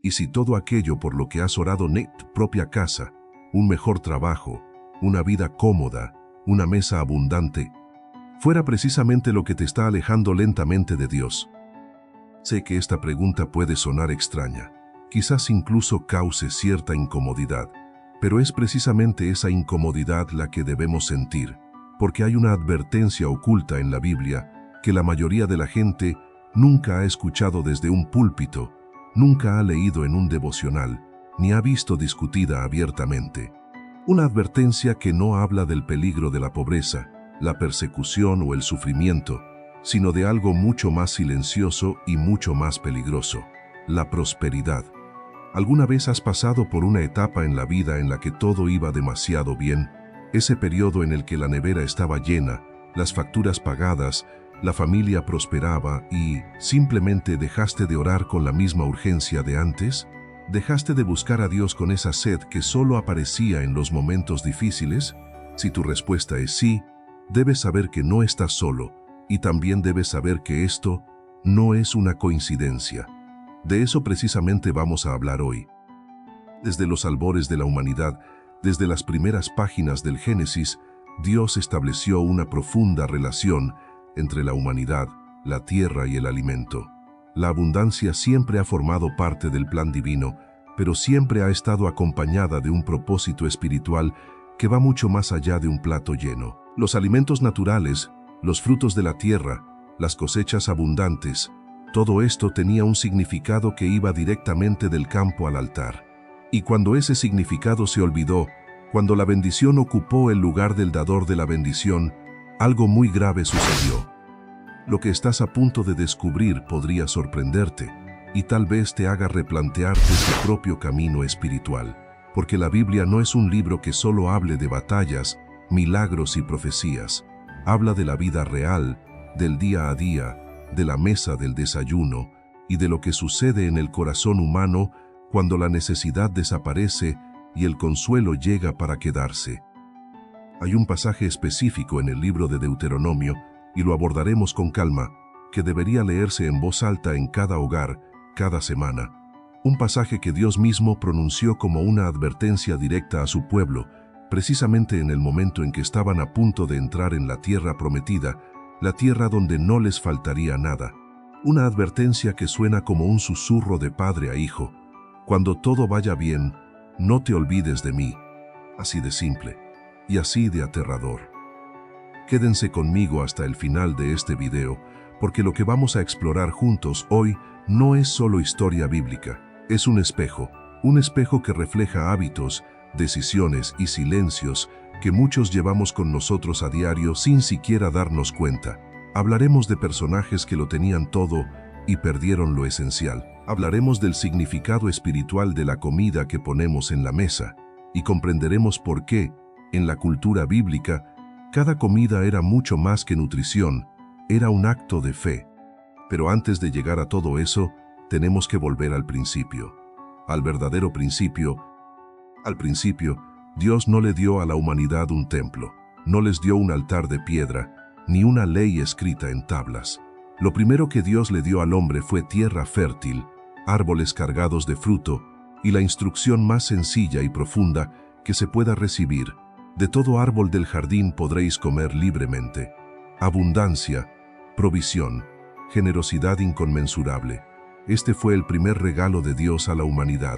Y si todo aquello por lo que has orado, propia casa, un mejor trabajo, una vida cómoda, una mesa abundante, fuera precisamente lo que te está alejando lentamente de Dios. Sé que esta pregunta puede sonar extraña, quizás incluso cause cierta incomodidad, pero es precisamente esa incomodidad la que debemos sentir, porque hay una advertencia oculta en la Biblia que la mayoría de la gente nunca ha escuchado desde un púlpito, nunca ha leído en un devocional, ni ha visto discutida abiertamente. Una advertencia que no habla del peligro de la pobreza, la persecución o el sufrimiento, sino de algo mucho más silencioso y mucho más peligroso: la prosperidad. ¿Alguna vez has pasado por una etapa en la vida en la que todo iba demasiado bien? Ese periodo en el que la nevera estaba llena, las facturas pagadas, la familia prosperaba y simplemente dejaste de orar con la misma urgencia de antes. ¿Dejaste de buscar a Dios con esa sed que solo aparecía en los momentos difíciles? Si tu respuesta es sí, debes saber que no estás solo, y también debes saber que esto no es una coincidencia. De eso precisamente vamos a hablar hoy. Desde los albores de la humanidad, desde las primeras páginas del Génesis, Dios estableció una profunda relación entre la humanidad, la tierra y el alimento. La abundancia siempre ha formado parte del plan divino, pero siempre ha estado acompañada de un propósito espiritual que va mucho más allá de un plato lleno. Los alimentos naturales, los frutos de la tierra, las cosechas abundantes, todo esto tenía un significado que iba directamente del campo al altar. Y cuando ese significado se olvidó, cuando la bendición ocupó el lugar del dador de la bendición, algo muy grave sucedió. Lo que estás a punto de descubrir podría sorprenderte y tal vez te haga replantearte tu propio camino espiritual, porque la Biblia no es un libro que solo hable de batallas, milagros y profecías. Habla de la vida real, del día a día, de la mesa del desayuno y de lo que sucede en el corazón humano cuando la necesidad desaparece y el consuelo llega para quedarse. Hay un pasaje específico en el libro de Deuteronomio, y lo abordaremos con calma, que debería leerse en voz alta en cada hogar, cada semana. Un pasaje que Dios mismo pronunció como una advertencia directa a su pueblo, precisamente en el momento en que estaban a punto de entrar en la tierra prometida, la tierra donde no les faltaría nada. Una advertencia que suena como un susurro de padre a hijo: cuando todo vaya bien, no te olvides de mí. Así de simple y así de aterrador. Quédense conmigo hasta el final de este video, porque lo que vamos a explorar juntos hoy no es solo historia bíblica, es un espejo que refleja hábitos, decisiones y silencios que muchos llevamos con nosotros a diario sin siquiera darnos cuenta. Hablaremos de personajes que lo tenían todo y perdieron lo esencial. Hablaremos del significado espiritual de la comida que ponemos en la mesa y comprenderemos por qué, en la cultura bíblica, cada comida era mucho más que nutrición, era un acto de fe. Pero antes de llegar a todo eso, tenemos que volver al principio, al verdadero principio. Al principio, Dios no le dio a la humanidad un templo, no les dio un altar de piedra, ni una ley escrita en tablas. Lo primero que Dios le dio al hombre fue tierra fértil, árboles cargados de fruto, y la instrucción más sencilla y profunda que se pueda recibir: de todo árbol del jardín podréis comer libremente. Abundancia, provisión, generosidad inconmensurable. Este fue el primer regalo de Dios a la humanidad.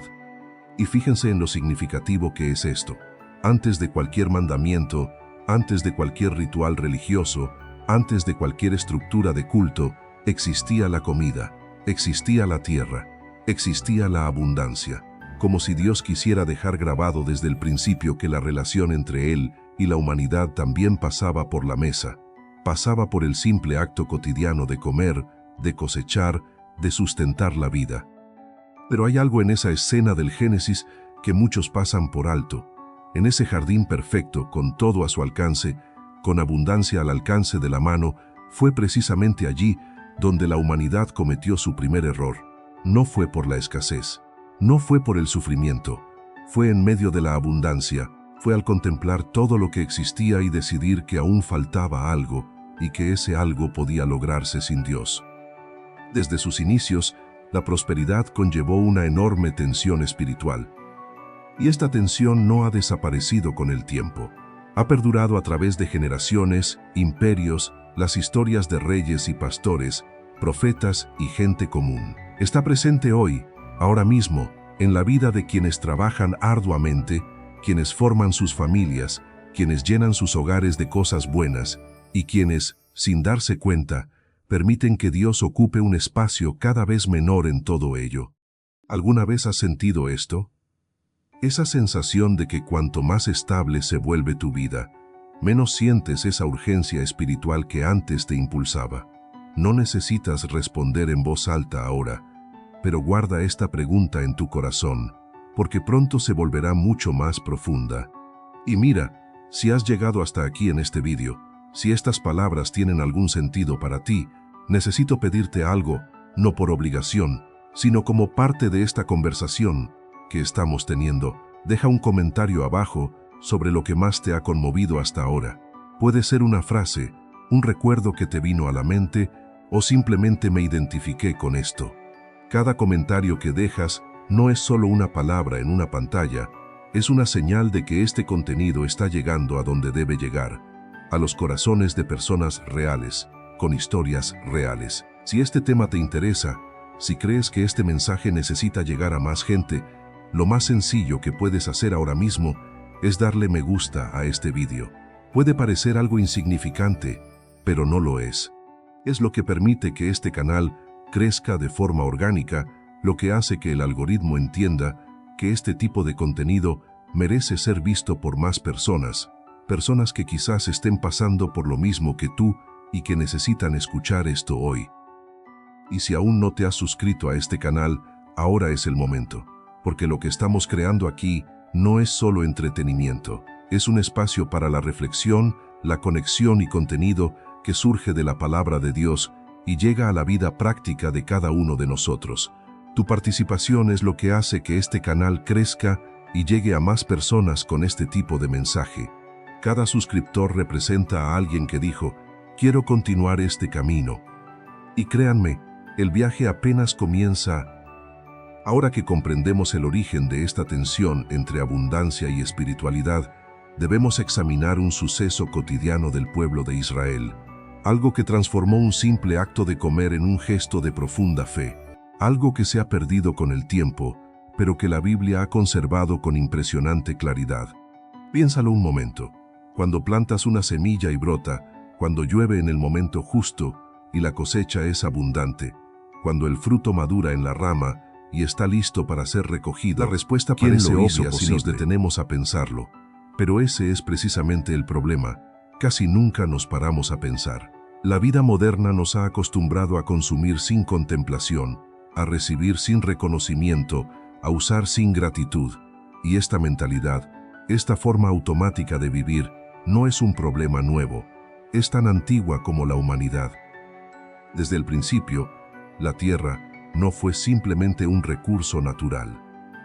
Y fíjense en lo significativo que es esto. Antes de cualquier mandamiento, antes de cualquier ritual religioso, antes de cualquier estructura de culto, existía la comida, existía la tierra, existía la abundancia. Como si Dios quisiera dejar grabado desde el principio que la relación entre Él y la humanidad también pasaba por la mesa, pasaba por el simple acto cotidiano de comer, de cosechar, de sustentar la vida. Pero hay algo en esa escena del Génesis que muchos pasan por alto. En ese jardín perfecto, con todo a su alcance, con abundancia al alcance de la mano, fue precisamente allí donde la humanidad cometió su primer error. No fue por la escasez. No fue por el sufrimiento, fue en medio de la abundancia, fue al contemplar todo lo que existía y decidir que aún faltaba algo y que ese algo podía lograrse sin Dios. Desde sus inicios, la prosperidad conllevó una enorme tensión espiritual. Y esta tensión no ha desaparecido con el tiempo. Ha perdurado a través de generaciones, imperios, las historias de reyes y pastores, profetas y gente común. Está presente hoy, ahora mismo, en la vida de quienes trabajan arduamente, quienes forman sus familias, quienes llenan sus hogares de cosas buenas y quienes, sin darse cuenta, permiten que Dios ocupe un espacio cada vez menor en todo ello. ¿Alguna vez has sentido esto? Esa sensación de que cuanto más estable se vuelve tu vida, menos sientes esa urgencia espiritual que antes te impulsaba. No necesitas responder en voz alta ahora, pero guarda esta pregunta en tu corazón, porque pronto se volverá mucho más profunda. Y mira, si has llegado hasta aquí en este vídeo, si estas palabras tienen algún sentido para ti, necesito pedirte algo, no por obligación, sino como parte de esta conversación que estamos teniendo. Deja un comentario abajo sobre lo que más te ha conmovido hasta ahora. Puede ser una frase, un recuerdo que te vino a la mente, o simplemente me identifiqué con esto. Cada comentario que dejas no es solo una palabra en una pantalla, es una señal de que este contenido está llegando a donde debe llegar, a los corazones de personas reales, con historias reales. Si este tema te interesa, si crees que este mensaje necesita llegar a más gente, lo más sencillo que puedes hacer ahora mismo es darle me gusta a este vídeo. Puede parecer algo insignificante, pero no lo es. Es lo que permite que este canal crezca de forma orgánica, lo que hace que el algoritmo entienda que este tipo de contenido merece ser visto por más personas, personas que quizás estén pasando por lo mismo que tú y que necesitan escuchar esto hoy. Y si aún no te has suscrito a este canal, ahora es el momento, porque lo que estamos creando aquí no es solo entretenimiento, es un espacio para la reflexión, la conexión y contenido que surge de la palabra de Dios y llega a la vida práctica de cada uno de nosotros. Tu participación es lo que hace que este canal crezca y llegue a más personas con este tipo de mensaje. Cada suscriptor representa a alguien que dijo, quiero continuar este camino. Y créanme, el viaje apenas comienza. Ahora que comprendemos el origen de esta tensión entre abundancia y espiritualidad, debemos examinar un suceso cotidiano del pueblo de Israel, algo que transformó un simple acto de comer en un gesto de profunda fe, algo que se ha perdido con el tiempo, pero que la Biblia ha conservado con impresionante claridad. Piénsalo un momento. Cuando plantas una semilla y brota, cuando llueve en el momento justo y la cosecha es abundante, cuando el fruto madura en la rama y está listo para ser recogido, la respuesta parece obvia si nos detenemos a pensarlo. Pero ese es precisamente el problema. Casi nunca nos paramos a pensar. La vida moderna nos ha acostumbrado a consumir sin contemplación, a recibir sin reconocimiento, a usar sin gratitud. Y esta mentalidad, esta forma automática de vivir, no es un problema nuevo. Es tan antigua como la humanidad. Desde el principio, la tierra no fue simplemente un recurso natural.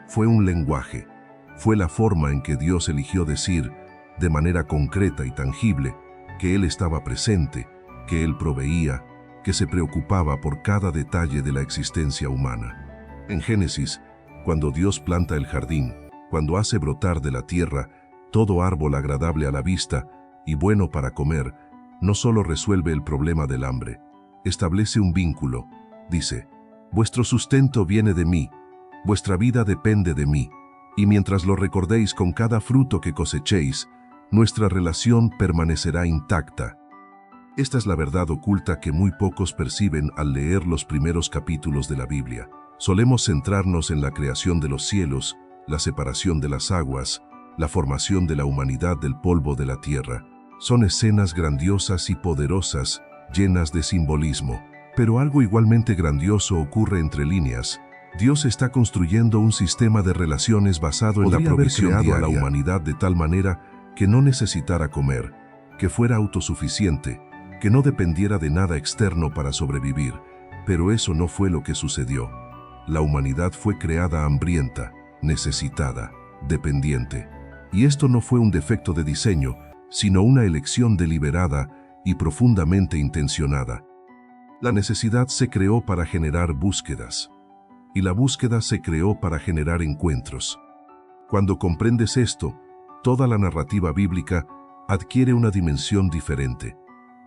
Fue un lenguaje. Fue la forma en que Dios eligió decir, de manera concreta y tangible, que Él estaba presente, que Él proveía, que se preocupaba por cada detalle de la existencia humana. En Génesis, cuando Dios planta el jardín, cuando hace brotar de la tierra todo árbol agradable a la vista y bueno para comer, no solo resuelve el problema del hambre, establece un vínculo. Dice, vuestro sustento viene de mí, vuestra vida depende de mí, y mientras lo recordéis con cada fruto que cosechéis, nuestra relación permanecerá intacta. Esta es la verdad oculta que muy pocos perciben al leer los primeros capítulos de la Biblia. Solemos centrarnos en la creación de los cielos, la separación de las aguas, la formación de la humanidad del polvo de la tierra. Son escenas grandiosas y poderosas, llenas de simbolismo. Pero algo igualmente grandioso ocurre entre líneas. Dios está construyendo un sistema de relaciones basado en la provisión diaria a la humanidad de tal manera que no necesitara comer, que fuera autosuficiente, que no dependiera de nada externo para sobrevivir. Pero eso no fue lo que sucedió. La humanidad fue creada hambrienta, necesitada, dependiente. Y esto no fue un defecto de diseño, sino una elección deliberada y profundamente intencionada. La necesidad se creó para generar búsquedas. y la búsqueda se creó para generar encuentros. Cuando comprendes esto, toda la narrativa bíblica adquiere una dimensión diferente.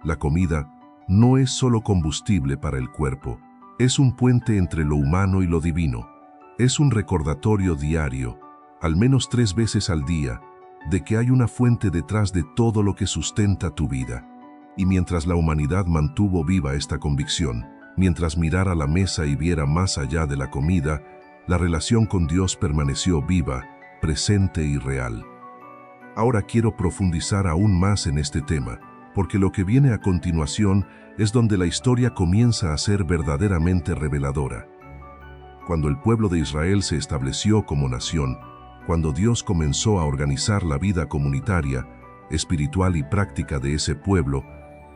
La comida no es solo combustible para el cuerpo, es un puente entre lo humano y lo divino. Es un recordatorio diario, al menos 3 veces al día, de que hay una fuente detrás de todo lo que sustenta tu vida. Y mientras la humanidad mantuvo viva esta convicción, mientras mirara la mesa y viera más allá de la comida, la relación con Dios permaneció viva, presente y real. Ahora quiero profundizar aún más en este tema, porque lo que viene a continuación es donde la historia comienza a ser verdaderamente reveladora. Cuando el pueblo de Israel se estableció como nación, cuando Dios comenzó a organizar la vida comunitaria, espiritual y práctica de ese pueblo,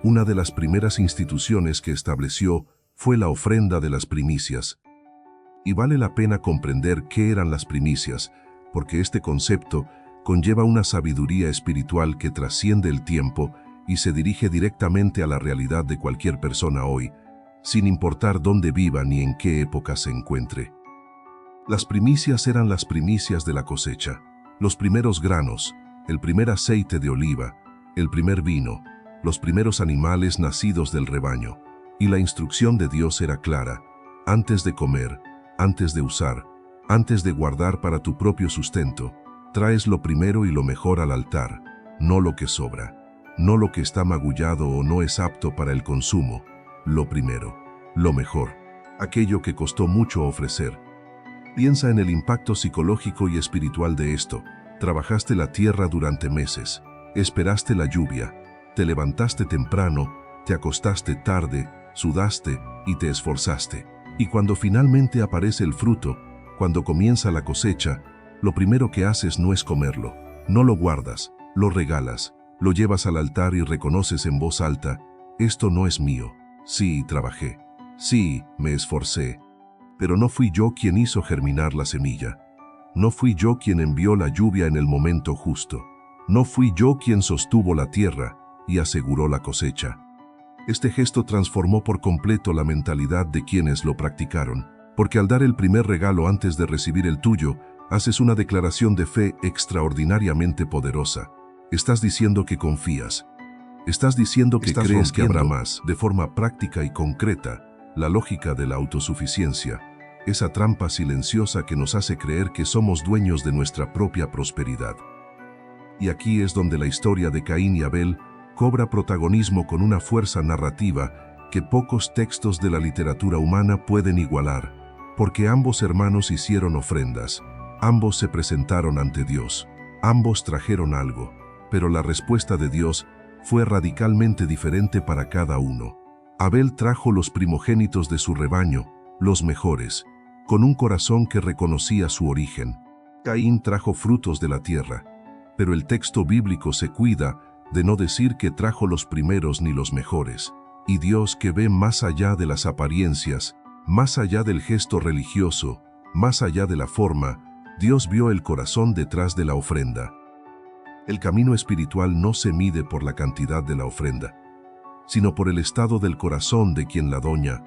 una de las primeras instituciones que estableció fue la ofrenda de las primicias. Y vale la pena comprender qué eran las primicias, porque este concepto conlleva una sabiduría espiritual que trasciende el tiempo y se dirige directamente a la realidad de cualquier persona hoy, sin importar dónde viva ni en qué época se encuentre. Las primicias eran las primicias de la cosecha, los primeros granos, el primer aceite de oliva, el primer vino, los primeros animales nacidos del rebaño. Y la instrucción de Dios era clara: antes de comer, antes de usar, antes de guardar para tu propio sustento, traes lo primero y lo mejor al altar, no lo que sobra, no lo que está magullado o no es apto para el consumo, lo primero, lo mejor, aquello que costó mucho ofrecer. Piensa en el impacto psicológico y espiritual de esto. Trabajaste la tierra durante meses, esperaste la lluvia, te levantaste temprano, te acostaste tarde, sudaste y te esforzaste. Y cuando finalmente aparece el fruto, cuando comienza la cosecha, lo primero que haces no es comerlo, no lo guardas, lo regalas, lo llevas al altar y reconoces en voz alta: esto no es mío. Sí, trabajé. Sí, me esforcé. Pero no fui yo quien hizo germinar la semilla. No fui yo quien envió la lluvia en el momento justo. No fui yo quien sostuvo la tierra y aseguró la cosecha. Este gesto transformó por completo la mentalidad de quienes lo practicaron, porque al dar el primer regalo antes de recibir el tuyo, haces una declaración de fe extraordinariamente poderosa. Estás diciendo que confías. Estás diciendo que crees que habrá más. De forma práctica y concreta, la lógica de la autosuficiencia, esa trampa silenciosa que nos hace creer que somos dueños de nuestra propia prosperidad. Y aquí es donde la historia de Caín y Abel cobra protagonismo con una fuerza narrativa que pocos textos de la literatura humana pueden igualar, porque ambos hermanos hicieron ofrendas, ambos se presentaron ante Dios, ambos trajeron algo, pero la respuesta de Dios fue radicalmente diferente para cada uno. Abel trajo los primogénitos de su rebaño, los mejores, con un corazón que reconocía su origen. Caín trajo frutos de la tierra, pero el texto bíblico se cuida de no decir que trajo los primeros ni los mejores. Y Dios, que ve más allá de las apariencias, más allá del gesto religioso, más allá de la forma, Dios vio el corazón detrás de la ofrenda. El camino espiritual no se mide por la cantidad de la ofrenda, sino por el estado del corazón de quien la doña.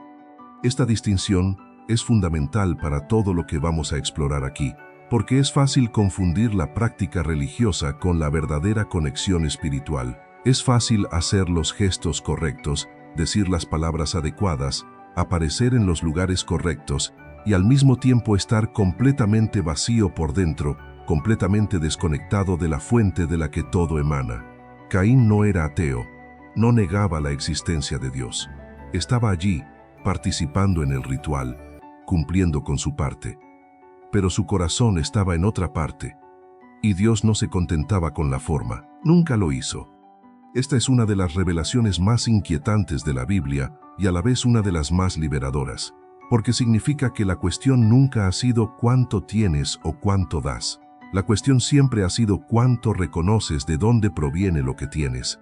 Esta distinción es fundamental para todo lo que vamos a explorar aquí, porque es fácil confundir la práctica religiosa con la verdadera conexión espiritual. Es fácil hacer los gestos correctos, decir las palabras adecuadas, aparecer en los lugares correctos y al mismo tiempo estar completamente vacío por dentro, completamente desconectado de la fuente de la que todo emana. Caín no era ateo, no negaba la existencia de Dios. Estaba allí, participando en el ritual, cumpliendo con su parte. Pero su corazón estaba en otra parte, y Dios no se contentaba con la forma, nunca lo hizo. Esta es una de las revelaciones más inquietantes de la Biblia y a la vez una de las más liberadoras, porque significa que la cuestión nunca ha sido cuánto tienes o cuánto das. La cuestión siempre ha sido cuánto reconoces de dónde proviene lo que tienes.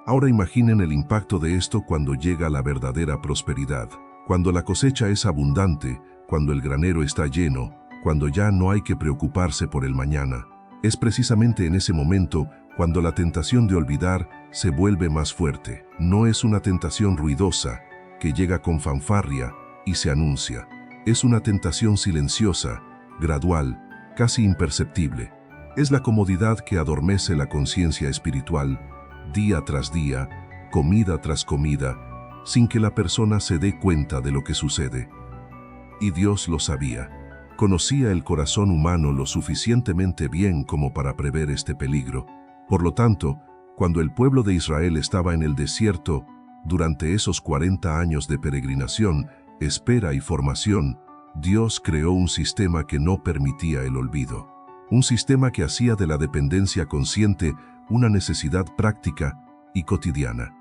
Ahora imaginen el impacto de esto cuando llega la verdadera prosperidad, cuando la cosecha es abundante, cuando el granero está lleno, cuando ya no hay que preocuparse por el mañana. Es precisamente en ese momento cuando la tentación de olvidar se vuelve más fuerte. No es una tentación ruidosa, que llega con fanfarria y se anuncia. Es una tentación silenciosa, gradual, casi imperceptible. Es la comodidad que adormece la conciencia espiritual, día tras día, comida tras comida, sin que la persona se dé cuenta de lo que sucede. Y Dios lo sabía. Conocía el corazón humano lo suficientemente bien como para prever este peligro. Por lo tanto, cuando el pueblo de Israel estaba en el desierto, durante esos 40 años de peregrinación, espera y formación, Dios creó un sistema que no permitía el olvido. Un sistema que hacía de la dependencia consciente una necesidad práctica y cotidiana.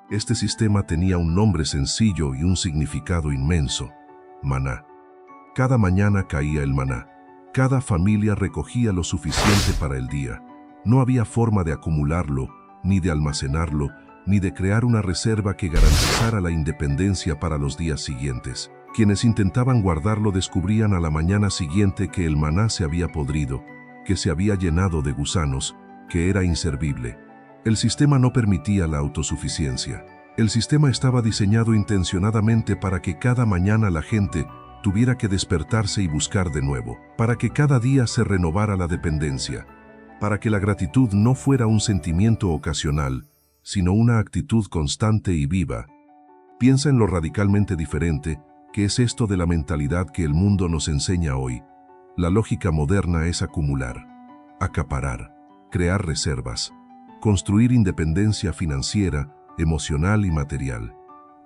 Este sistema tenía un nombre sencillo y un significado inmenso: maná. Cada mañana caía el maná. Cada familia recogía lo suficiente para el día. No había forma de acumularlo, ni de almacenarlo, ni de crear una reserva que garantizara la independencia para los días siguientes. Quienes intentaban guardarlo descubrían a la mañana siguiente que el maná se había podrido, que se había llenado de gusanos, que era inservible. El sistema no permitía la autosuficiencia. El sistema estaba diseñado intencionadamente para que cada mañana la gente tuviera que despertarse y buscar de nuevo, para que cada día se renovara la dependencia, para que la gratitud no fuera un sentimiento ocasional, sino una actitud constante y viva. Piensa en lo radicalmente diferente que es esto de la mentalidad que el mundo nos enseña hoy. La lógica moderna es acumular, acaparar, crear reservas, construir independencia financiera, emocional y material.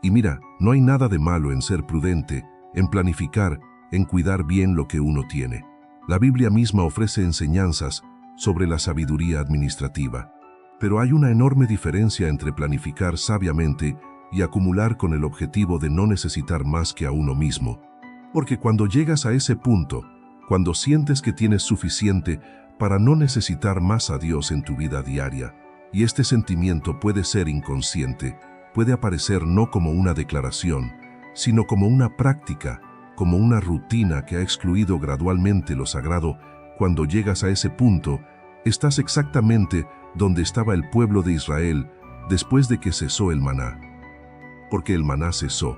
Y mira, no hay nada de malo en ser prudente, en planificar, en cuidar bien lo que uno tiene. La Biblia misma ofrece enseñanzas sobre la sabiduría administrativa. Pero hay una enorme diferencia entre planificar sabiamente y acumular con el objetivo de no necesitar más que a uno mismo. Porque cuando llegas a ese punto, cuando sientes que tienes suficiente para no necesitar más a Dios en tu vida diaria, y este sentimiento puede ser inconsciente, puede aparecer no como una declaración, sino como una práctica, como una rutina que ha excluido gradualmente lo sagrado. Cuando llegas a ese punto, estás exactamente donde estaba el pueblo de Israel después de que cesó el maná. Porque el maná cesó.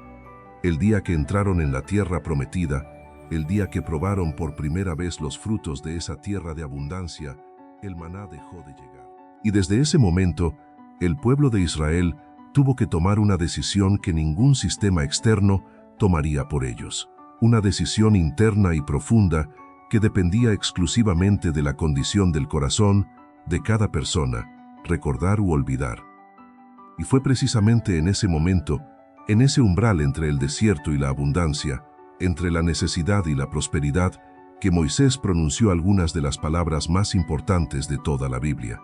El día que entraron en la tierra prometida, el día que probaron por primera vez los frutos de esa tierra de abundancia, el maná dejó de llegar. Y desde ese momento, el pueblo de Israel tuvo que tomar una decisión que ningún sistema externo tomaría por ellos. Una decisión interna y profunda que dependía exclusivamente de la condición del corazón de cada persona, recordar u olvidar. Y fue precisamente en ese momento, en ese umbral entre el desierto y la abundancia, entre la necesidad y la prosperidad, que Moisés pronunció algunas de las palabras más importantes de toda la Biblia.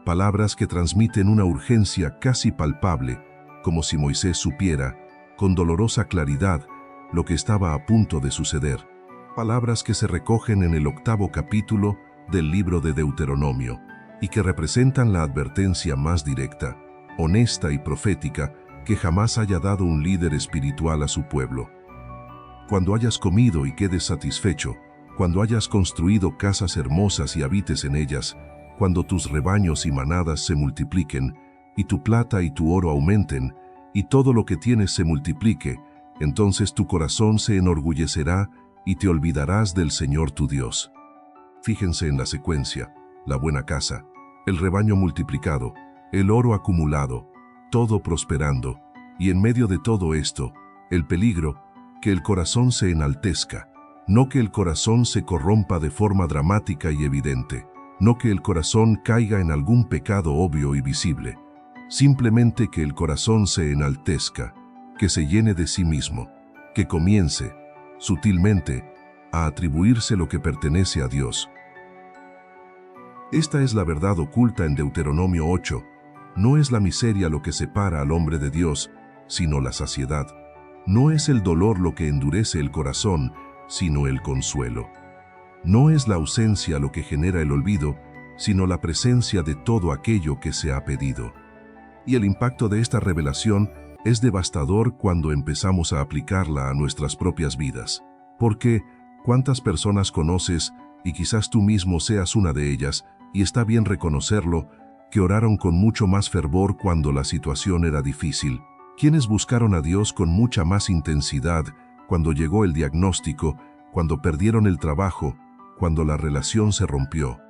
Palabras que transmiten una urgencia casi palpable, como si Moisés supiera, con dolorosa claridad, lo que estaba a punto de suceder. Palabras que se recogen en el 8º capítulo del libro de Deuteronomio, y que representan la advertencia más directa, honesta y profética que jamás haya dado un líder espiritual a su pueblo. Cuando hayas comido y quedes satisfecho, cuando hayas construido casas hermosas y habites en ellas, cuando tus rebaños y manadas se multipliquen, y tu plata y tu oro aumenten, y todo lo que tienes se multiplique, entonces tu corazón se enorgullecerá y te olvidarás del Señor tu Dios. Fíjense en la secuencia: la buena casa, el rebaño multiplicado, el oro acumulado, todo prosperando, y en medio de todo esto, el peligro, que el corazón se enaltezca, no que el corazón se corrompa de forma dramática y evidente, no que el corazón caiga en algún pecado obvio y visible, simplemente que el corazón se enaltezca, que se llene de sí mismo, que comience, sutilmente, a atribuirse lo que pertenece a Dios. Esta es la verdad oculta en Deuteronomio 8. No es la miseria lo que separa al hombre de Dios, sino la saciedad. No es el dolor lo que endurece el corazón, sino el consuelo. No es la ausencia lo que genera el olvido, sino la presencia de todo aquello que se ha pedido. Y el impacto de esta revelación es devastador cuando empezamos a aplicarla a nuestras propias vidas. Porque, ¿cuántas personas conoces, y quizás tú mismo seas una de ellas, y está bien reconocerlo, que oraron con mucho más fervor cuando la situación era difícil? Quienes buscaron a Dios con mucha más intensidad cuando llegó el diagnóstico, cuando perdieron el trabajo, cuando la relación se rompió.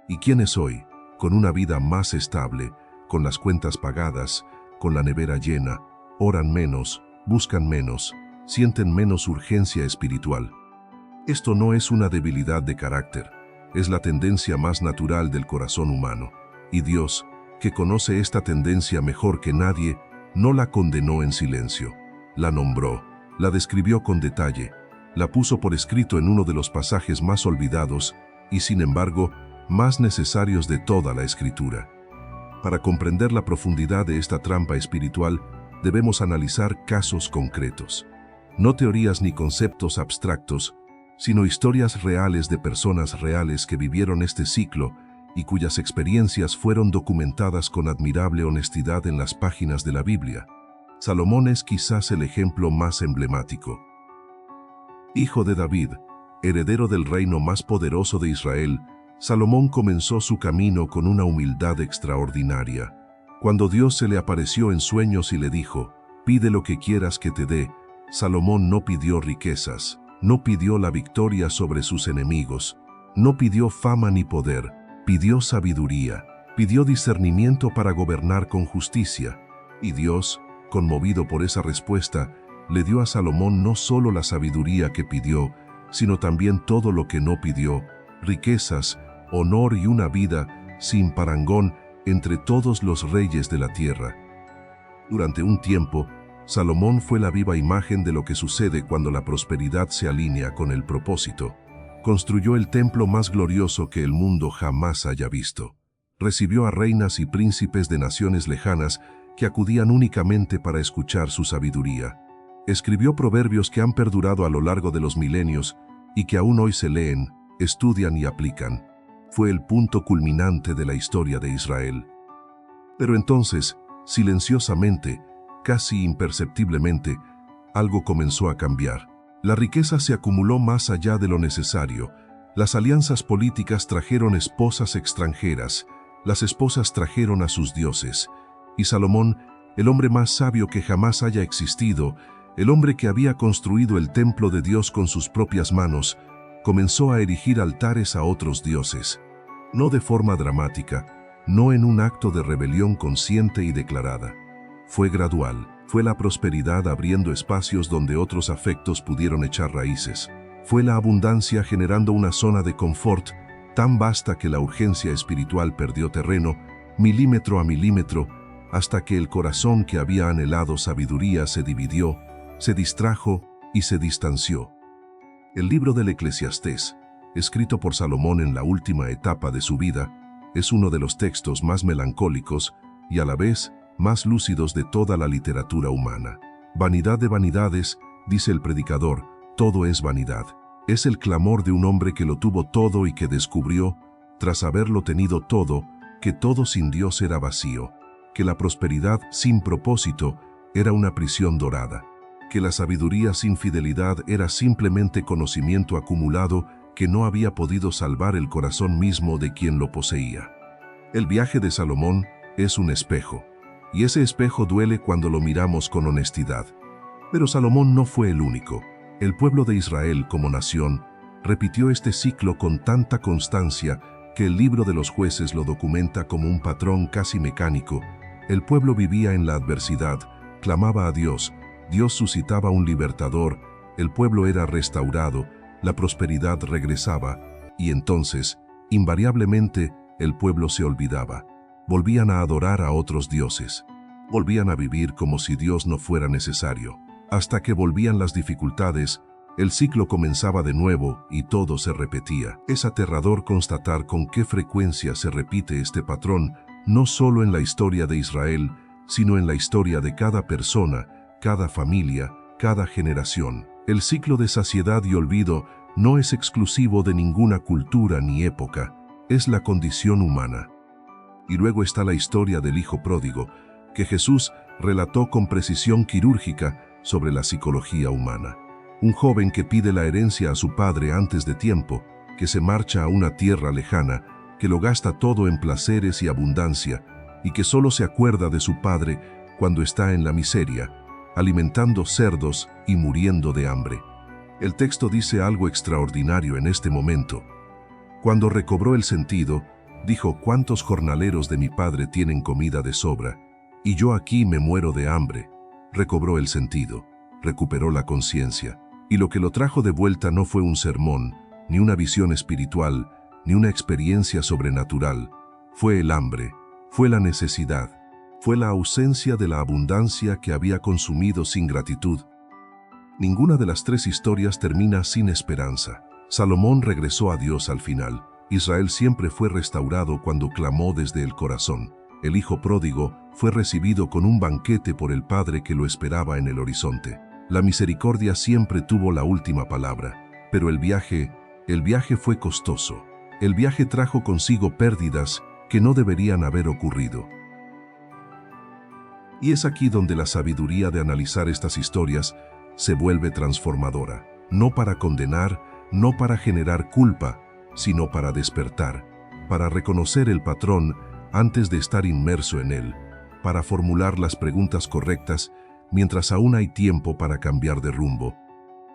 ¿Y quién es hoy? Con una vida más estable, con las cuentas pagadas, con la nevera llena, oran menos, buscan menos, sienten menos urgencia espiritual. Esto no es una debilidad de carácter, es la tendencia más natural del corazón humano. Y Dios, que conoce esta tendencia mejor que nadie, no la condenó en silencio. La nombró, la describió con detalle, la puso por escrito en uno de los pasajes más olvidados y, sin embargo, más necesarios de toda la Escritura. Para comprender la profundidad de esta trampa espiritual, debemos analizar casos concretos. No teorías ni conceptos abstractos, sino historias reales de personas reales que vivieron este ciclo y cuyas experiencias fueron documentadas con admirable honestidad en las páginas de la Biblia. Salomón es quizás el ejemplo más emblemático. Hijo de David, heredero del reino más poderoso de Israel, Salomón comenzó su camino con una humildad extraordinaria. Cuando Dios se le apareció en sueños y le dijo, «Pide lo que quieras que te dé», Salomón no pidió riquezas, no pidió la victoria sobre sus enemigos, no pidió fama ni poder, pidió sabiduría, pidió discernimiento para gobernar con justicia. Y Dios, conmovido por esa respuesta, le dio a Salomón no solo la sabiduría que pidió, sino también todo lo que no pidió, riquezas, honor y una vida sin parangón entre todos los reyes de la tierra. Durante un tiempo, Salomón fue la viva imagen de lo que sucede cuando la prosperidad se alinea con el propósito. Construyó el templo más glorioso que el mundo jamás haya visto. Recibió a reinas y príncipes de naciones lejanas que acudían únicamente para escuchar su sabiduría. Escribió proverbios que han perdurado a lo largo de los milenios y que aún hoy se leen, estudian y aplican. Fue el punto culminante de la historia de Israel. Pero entonces, silenciosamente, casi imperceptiblemente, algo comenzó a cambiar. La riqueza se acumuló más allá de lo necesario. Las alianzas políticas trajeron esposas extranjeras, las esposas trajeron a sus dioses. Y Salomón, el hombre más sabio que jamás haya existido, el hombre que había construido el templo de Dios con sus propias manos, comenzó a erigir altares a otros dioses. No de forma dramática, no en un acto de rebelión consciente y declarada. Fue gradual, fue la prosperidad abriendo espacios donde otros afectos pudieron echar raíces. Fue la abundancia generando una zona de confort tan vasta que la urgencia espiritual perdió terreno, milímetro a milímetro, hasta que el corazón que había anhelado sabiduría se dividió, se distrajo y se distanció. El libro del Eclesiastés, escrito por Salomón en la última etapa de su vida, es uno de los textos más melancólicos y a la vez más lúcidos de toda la literatura humana. Vanidad de vanidades, dice el predicador, todo es vanidad. Es el clamor de un hombre que lo tuvo todo y que descubrió, tras haberlo tenido todo, que todo sin Dios era vacío, que la prosperidad sin propósito era una prisión dorada, que la sabiduría sin fidelidad era simplemente conocimiento acumulado que no había podido salvar el corazón mismo de quien lo poseía. El viaje de Salomón es un espejo, y ese espejo duele cuando lo miramos con honestidad. Pero Salomón no fue el único. El pueblo de Israel como nación repitió este ciclo con tanta constancia que el libro de los jueces lo documenta como un patrón casi mecánico. El pueblo vivía en la adversidad, clamaba a Dios, Dios suscitaba un libertador, el pueblo era restaurado, la prosperidad regresaba, y entonces, invariablemente, el pueblo se olvidaba. Volvían a adorar a otros dioses. Volvían a vivir como si Dios no fuera necesario. Hasta que volvían las dificultades, el ciclo comenzaba de nuevo y todo se repetía. Es aterrador constatar con qué frecuencia se repite este patrón, no solo en la historia de Israel, sino en la historia de cada persona, cada familia, cada generación. El ciclo de saciedad y olvido no es exclusivo de ninguna cultura ni época, es la condición humana. Y luego está la historia del hijo pródigo, que Jesús relató con precisión quirúrgica sobre la psicología humana. Un joven que pide la herencia a su padre antes de tiempo, que se marcha a una tierra lejana, que lo gasta todo en placeres y abundancia, y que solo se acuerda de su padre cuando está en la miseria, alimentando cerdos y muriendo de hambre. El texto dice algo extraordinario en este momento. Cuando recobró el sentido, dijo: «¿Cuántos jornaleros de mi padre tienen comida de sobra? Y yo aquí me muero de hambre». Recobró el sentido, recuperó la conciencia, y lo que lo trajo de vuelta no fue un sermón, ni una visión espiritual, ni una experiencia sobrenatural. Fue el hambre, fue la necesidad, fue la ausencia de la abundancia que había consumido sin gratitud. Ninguna de las tres historias termina sin esperanza. Salomón regresó a Dios al final. Israel siempre fue restaurado cuando clamó desde el corazón. El hijo pródigo fue recibido con un banquete por el padre que lo esperaba en el horizonte. La misericordia siempre tuvo la última palabra. Pero el viaje fue costoso. El viaje trajo consigo pérdidas que no deberían haber ocurrido. Y es aquí donde la sabiduría de analizar estas historias se vuelve transformadora. No para condenar, no para generar culpa, sino para despertar, para reconocer el patrón antes de estar inmerso en él, para formular las preguntas correctas mientras aún hay tiempo para cambiar de rumbo.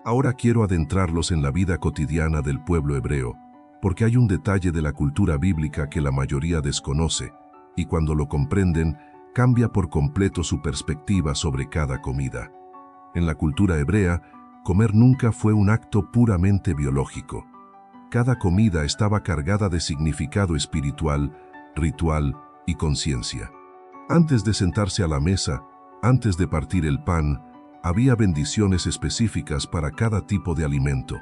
Ahora quiero adentrarlos en la vida cotidiana del pueblo hebreo, porque hay un detalle de la cultura bíblica que la mayoría desconoce, y cuando lo comprenden, cambia por completo su perspectiva sobre cada comida. En la cultura hebrea, comer nunca fue un acto puramente biológico. Cada comida estaba cargada de significado espiritual, ritual y conciencia. Antes de sentarse a la mesa, antes de partir el pan, había bendiciones específicas para cada tipo de alimento.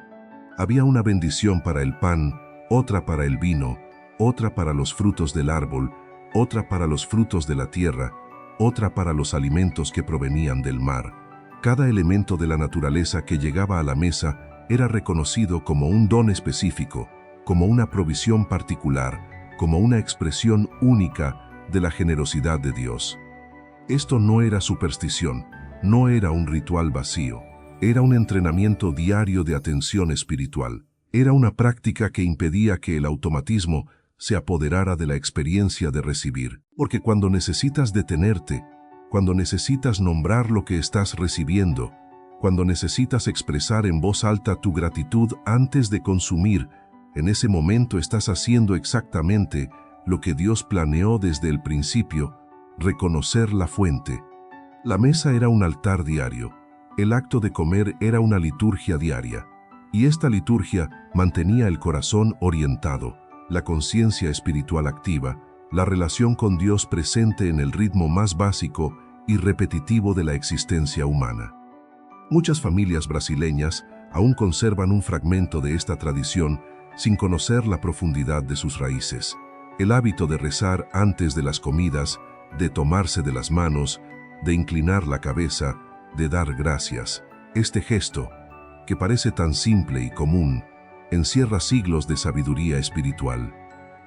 Había una bendición para el pan, otra para el vino, otra para los frutos del árbol, otra para los frutos de la tierra, otra para los alimentos que provenían del mar. Cada elemento de la naturaleza que llegaba a la mesa era reconocido como un don específico, como una provisión particular, como una expresión única de la generosidad de Dios. Esto no era superstición, no era un ritual vacío, era un entrenamiento diario de atención espiritual. Era una práctica que impedía que el automatismo se apoderara de la experiencia de recibir. Porque cuando necesitas detenerte, cuando necesitas nombrar lo que estás recibiendo, cuando necesitas expresar en voz alta tu gratitud antes de consumir, en ese momento estás haciendo exactamente lo que Dios planeó desde el principio: reconocer la fuente. La mesa era un altar diario. El acto de comer era una liturgia diaria. Y esta liturgia mantenía el corazón orientado, la conciencia espiritual activa, la relación con Dios presente en el ritmo más básico y repetitivo de la existencia humana. Muchas familias brasileñas aún conservan un fragmento de esta tradición sin conocer la profundidad de sus raíces. El hábito de rezar antes de las comidas, de tomarse de las manos, de inclinar la cabeza, de dar gracias. Este gesto, que parece tan simple y común, encierra siglos de sabiduría espiritual.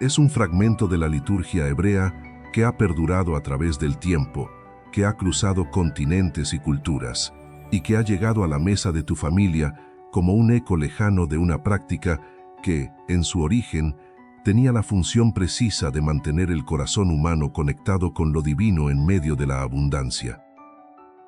Es un fragmento de la liturgia hebrea que ha perdurado a través del tiempo, que ha cruzado continentes y culturas, y que ha llegado a la mesa de tu familia como un eco lejano de una práctica que, en su origen, tenía la función precisa de mantener el corazón humano conectado con lo divino en medio de la abundancia.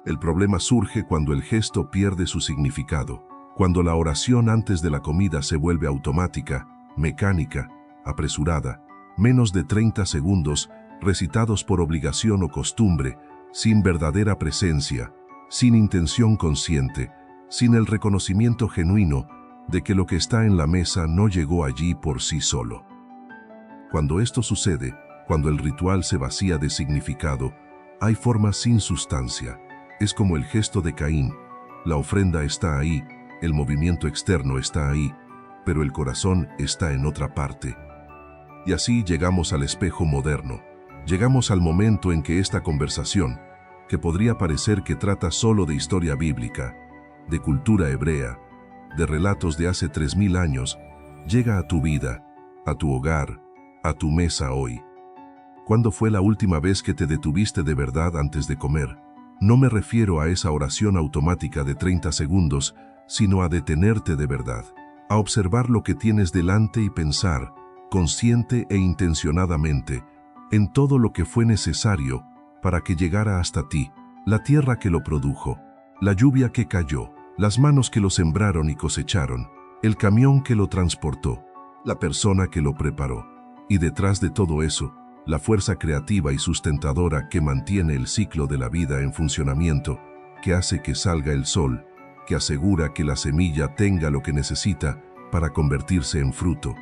El problema surge cuando el gesto pierde su significado, cuando la oración antes de la comida se vuelve automática, mecánica, apresurada, menos de 30 segundos, recitados por obligación o costumbre, sin verdadera presencia, sin intención consciente, sin el reconocimiento genuino de que lo que está en la mesa no llegó allí por sí solo. Cuando esto sucede, cuando el ritual se vacía de significado, hay formas sin sustancia. Es como el gesto de Caín. La ofrenda está ahí, el movimiento externo está ahí, pero el corazón está en otra parte. Y así llegamos al espejo moderno. Llegamos al momento en que esta conversación, que podría parecer que trata solo de historia bíblica, de cultura hebrea, de relatos de hace 3000 años, llega a tu vida, a tu hogar, a tu mesa hoy. ¿Cuándo fue la última vez que te detuviste de verdad antes de comer? No me refiero a esa oración automática de 30 segundos, sino a detenerte de verdad, a observar lo que tienes delante y pensar, consciente e intencionadamente, en todo lo que fue necesario para que llegara hasta ti, la tierra que lo produjo, La lluvia que cayó, las manos que lo sembraron y cosecharon, el camión que lo transportó, la persona que lo preparó. Y detrás de todo eso, la fuerza creativa y sustentadora que mantiene el ciclo de la vida en funcionamiento, que hace que salga el sol, que asegura que la semilla tenga lo que necesita para convertirse en fruto.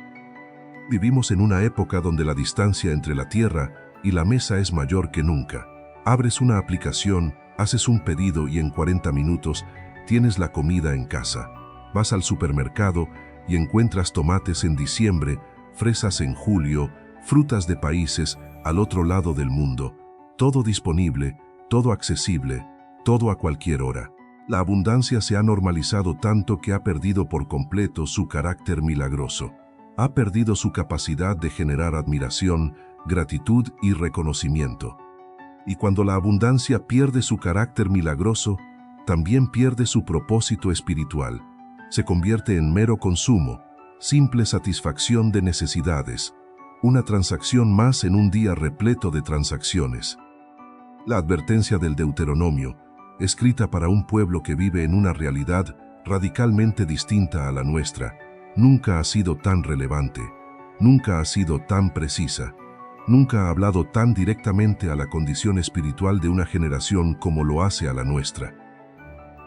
Vivimos en una época donde la distancia entre la tierra y la mesa es mayor que nunca. Abres una aplicación, haces un pedido y en 40 minutos tienes la comida en casa. Vas al supermercado y encuentras tomates en diciembre, fresas en julio, frutas de países al otro lado del mundo. Todo disponible, todo accesible, todo a cualquier hora. La abundancia se ha normalizado tanto que ha perdido por completo su carácter milagroso. Ha perdido su capacidad de generar admiración, gratitud y reconocimiento. Y cuando la abundancia pierde su carácter milagroso, también pierde su propósito espiritual. Se convierte en mero consumo, simple satisfacción de necesidades, una transacción más en un día repleto de transacciones. La advertencia del Deuteronomio, escrita para un pueblo que vive en una realidad radicalmente distinta a la nuestra, nunca ha sido tan relevante, nunca ha sido tan precisa, nunca ha hablado tan directamente a la condición espiritual de una generación como lo hace a la nuestra.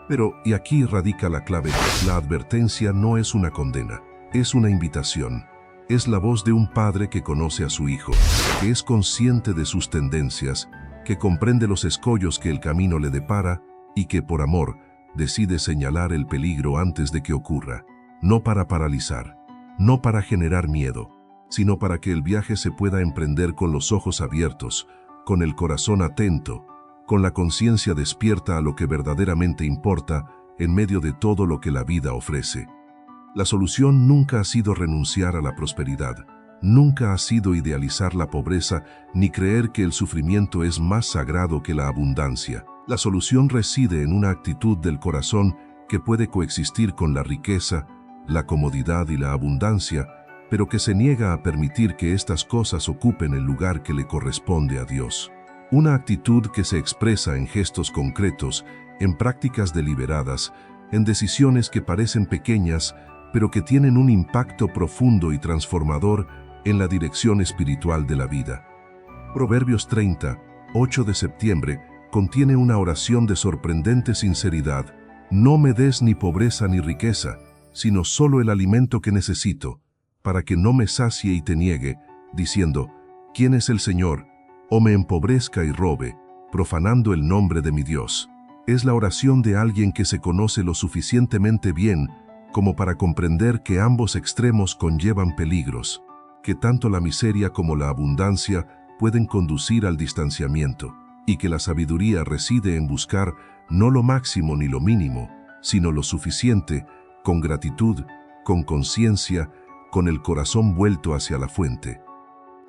Pero, y aquí radica la clave, la advertencia no es una condena, es una invitación. Es la voz de un padre que conoce a su hijo, que es consciente de sus tendencias, que comprende los escollos que el camino le depara y que, por amor, decide señalar el peligro antes de que ocurra, no para paralizar, no para generar miedo, sino para que el viaje se pueda emprender con los ojos abiertos, con el corazón atento, con la conciencia despierta a lo que verdaderamente importa en medio de todo lo que la vida ofrece. La solución nunca ha sido renunciar a la prosperidad, nunca ha sido idealizar la pobreza ni creer que el sufrimiento es más sagrado que la abundancia. La solución reside en una actitud del corazón que puede coexistir con la riqueza, la comodidad y la abundancia, pero que se niega a permitir que estas cosas ocupen el lugar que le corresponde a Dios. Una actitud que se expresa en gestos concretos, en prácticas deliberadas, en decisiones que parecen pequeñas, pero que tienen un impacto profundo y transformador en la dirección espiritual de la vida. Proverbios 30, 8 de septiembre, contiene una oración de sorprendente sinceridad. No me des ni pobreza ni riqueza, sino solo el alimento que necesito, para que no me sacie y te niegue, diciendo, ¿quién es el Señor? O me empobrezca y robe, profanando el nombre de mi Dios. Es la oración de alguien que se conoce lo suficientemente bien como para comprender que ambos extremos conllevan peligros, que tanto la miseria como la abundancia pueden conducir al distanciamiento, y que la sabiduría reside en buscar no lo máximo ni lo mínimo, sino lo suficiente, con gratitud, con conciencia, con el corazón vuelto hacia la fuente.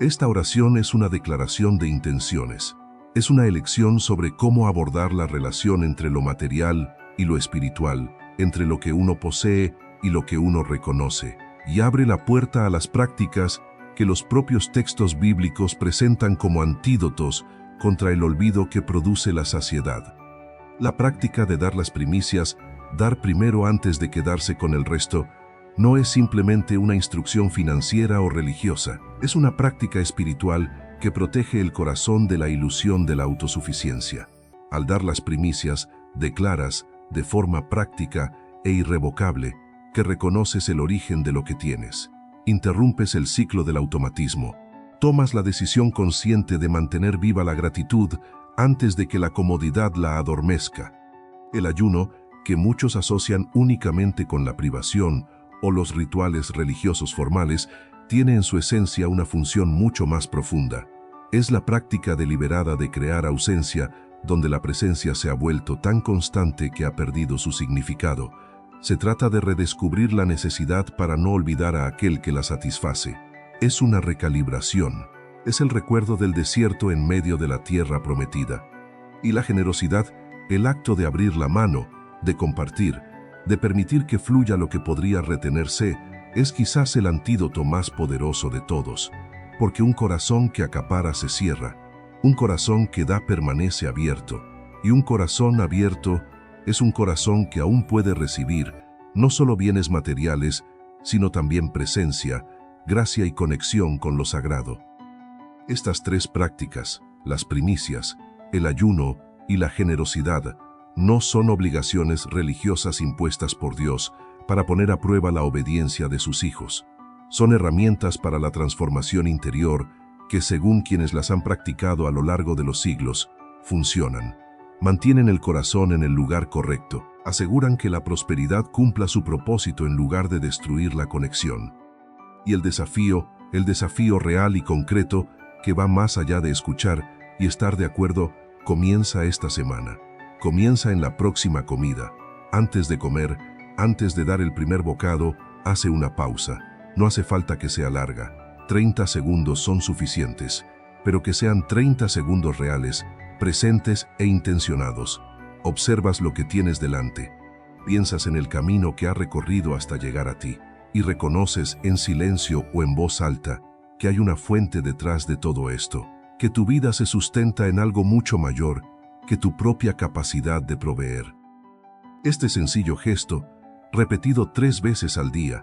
Esta oración es una declaración de intenciones. Es una elección sobre cómo abordar la relación entre lo material y lo espiritual, entre lo que uno posee y lo que uno reconoce, y abre la puerta a las prácticas que los propios textos bíblicos presentan como antídotos contra el olvido que produce la saciedad. La práctica de dar las primicias, dar primero antes de quedarse con el resto, no es simplemente una instrucción financiera o religiosa, es una práctica espiritual que protege el corazón de la ilusión de la autosuficiencia. Al dar las primicias, declaras, de forma práctica e irrevocable, que reconoces el origen de lo que tienes. Interrumpes el ciclo del automatismo. Tomas la decisión consciente de mantener viva la gratitud antes de que la comodidad la adormezca. El ayuno, que muchos asocian únicamente con la privación o los rituales religiosos formales, tiene en su esencia una función mucho más profunda. Es la práctica deliberada de crear ausencia, donde la presencia se ha vuelto tan constante que ha perdido su significado. Se trata de redescubrir la necesidad para no olvidar a aquel que la satisface. Es una recalibración. Es el recuerdo del desierto en medio de la tierra prometida. Y la generosidad, el acto de abrir la mano, de compartir, de permitir que fluya lo que podría retenerse, es quizás el antídoto más poderoso de todos, porque un corazón que acapara se cierra, un corazón que da permanece abierto, y un corazón abierto Es un corazón que aún puede recibir no solo bienes materiales, sino también presencia, gracia y conexión con lo sagrado. Estas tres prácticas, las primicias, el ayuno y la generosidad, no son obligaciones religiosas impuestas por Dios para poner a prueba la obediencia de sus hijos. Son herramientas para la transformación interior que, según quienes las han practicado a lo largo de los siglos, funcionan. Mantienen el corazón en el lugar correcto, aseguran que la prosperidad cumpla su propósito en lugar de destruir la conexión. Y el desafío real y concreto, que va más allá de escuchar y estar de acuerdo, comienza esta semana. Comienza en la próxima comida. Antes de comer, antes de dar el primer bocado, hace una pausa. No hace falta que sea larga. 30 segundos son suficientes, pero que sean 30 segundos reales, presentes e intencionados. Observas lo que tienes delante. Piensas en el camino que ha recorrido hasta llegar a ti y reconoces en silencio o en voz alta que hay una fuente detrás de todo esto, que tu vida se sustenta en algo mucho mayor que tu propia capacidad de proveer. Este sencillo gesto, repetido 3 veces al día,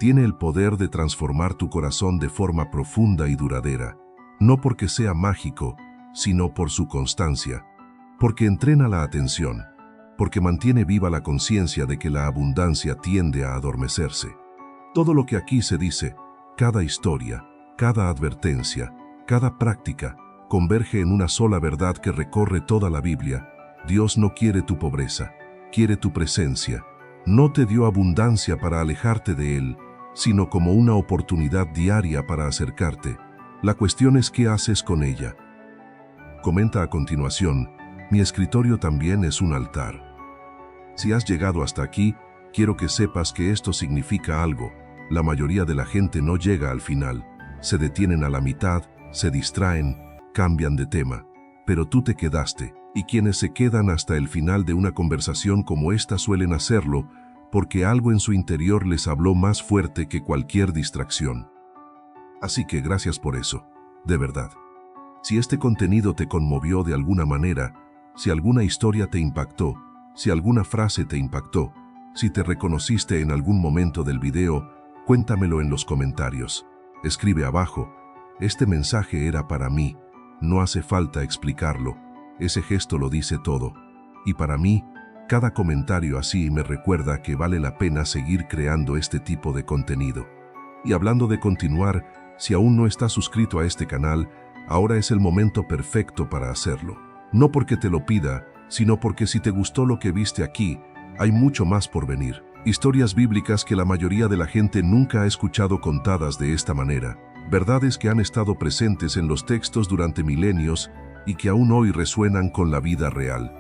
tiene el poder de transformar tu corazón de forma profunda y duradera, no porque sea mágico, sino por su constancia, porque entrena la atención, porque mantiene viva la conciencia de que la abundancia tiende a adormecerse. Todo lo que aquí se dice, cada historia, cada advertencia, cada práctica, converge en una sola verdad que recorre toda la Biblia. Dios no quiere tu pobreza, quiere tu presencia. No te dio abundancia para alejarte de Él, sino como una oportunidad diaria para acercarte. La cuestión es qué haces con ella. Comenta a continuación, mi escritorio también es un altar. Si has llegado hasta aquí, quiero que sepas que esto significa algo. La mayoría de la gente no llega al final, se detienen a la mitad, se distraen, cambian de tema. Pero tú te quedaste, y quienes se quedan hasta el final de una conversación como esta suelen hacerlo porque algo en su interior les habló más fuerte que cualquier distracción. Así que gracias por eso, de verdad. Si este contenido te conmovió de alguna manera, si alguna historia te impactó, si alguna frase te impactó, si te reconociste en algún momento del video, cuéntamelo en los comentarios. Escribe abajo, este mensaje era para mí, no hace falta explicarlo, ese gesto lo dice todo. Y para mí, cada comentario así me recuerda que vale la pena seguir creando este tipo de contenido. Y hablando de continuar, si aún no estás suscrito a este canal, ahora es el momento perfecto para hacerlo. No porque te lo pida, sino porque si te gustó lo que viste aquí, hay mucho más por venir. Historias bíblicas que la mayoría de la gente nunca ha escuchado contadas de esta manera. Verdades que han estado presentes en los textos durante milenios y que aún hoy resuenan con la vida real.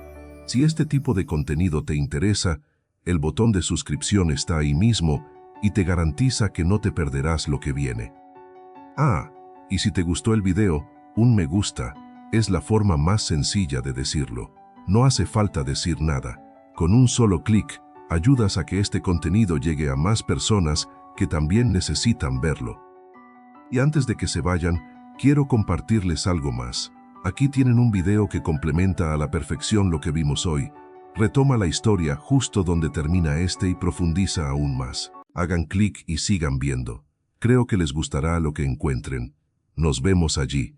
Si este tipo de contenido te interesa, el botón de suscripción está ahí mismo y te garantiza que no te perderás lo que viene. Y si te gustó el video, un me gusta es la forma más sencilla de decirlo. No hace falta decir nada. Con un solo clic, ayudas a que este contenido llegue a más personas que también necesitan verlo. Y antes de que se vayan, quiero compartirles algo más. Aquí tienen un video que complementa a la perfección lo que vimos hoy. Retoma la historia justo donde termina este y profundiza aún más. Hagan clic y sigan viendo. Creo que les gustará lo que encuentren. Nos vemos allí.